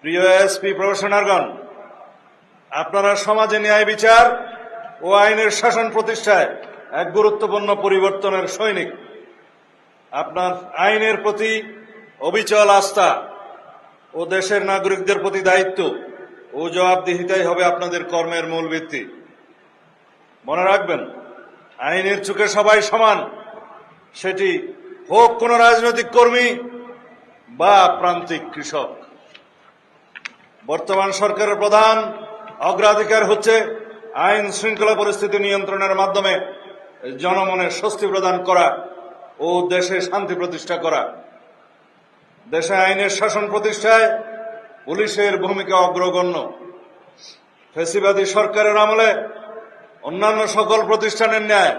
প্রিয় এসপি প্রফেশনালগণ, আপনারা সমাজে ন্যায় বিচার ও আইনের শাসন প্রতিষ্ঠায় এক গুরুত্বপূর্ণ পরিবর্তনের সৈনিক। আপনার আইনের প্রতি অবিচল আস্থা ও দেশের নাগরিকদের প্রতি দায়িত্ব ও জবাবদিহিতাই হবে আপনাদের কর্মের মূল ভিত্তি। মনে রাখবেন, আইনের চোখে সবাই সমান, সেটি হোক কোনো রাজনৈতিক কর্মী বা প্রান্তিক কৃষক। বর্তমান সরকারের প্রধান অগ্রাধিকার হচ্ছে আইন শৃঙ্খলা পরিস্থিতি নিয়ন্ত্রণের মাধ্যমে জনমনে স্বস্তি প্রদান করা ও দেশে শান্তি প্রতিষ্ঠা করা। দেশে আইনের শাসন প্রতিষ্ঠায় পুলিশের ভূমিকা অগ্রগণ্য। ফ্যাসিবাদী সরকারের আমলে অন্যান্য সকল প্রতিষ্ঠানের ন্যায়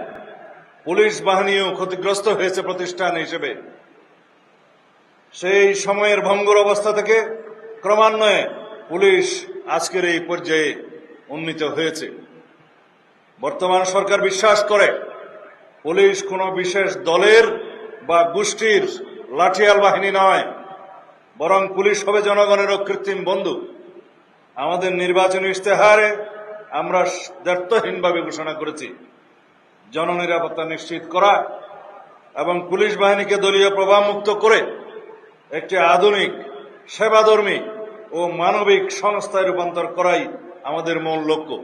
পুলিশ বাহিনীও ক্ষতিগ্রস্ত হয়েছে প্রতিষ্ঠান হিসেবে। সেই সময়ের ভঙ্গুর অবস্থা থেকে ক্রমান্বয়ে পুলিশ আজকের এই পর্যায়ে উন্নীত হয়েছে। বর্তমান সরকার বিশ্বাস করে পুলিশ কোনো বিশেষ দলের বা গোষ্ঠীর লাঠিয়াল বাহিনী নয়, বরং পুলিশ হবে জনগণের অকৃত্রিম বন্ধু। আমাদের নির্বাচনী ইশতেহারে আমরা দ্ব্যর্থহীনভাবে ঘোষণা করেছি জননিরাপত্তা নিশ্চিত করা এবং পুলিশ বাহিনীকে দলীয় প্রভাবমুক্ত করে একটি আধুনিক, সেবাধর্মী ও মানবিক সংস্থায় রূপান্তর করাই আমাদের মূল লক্ষ্য।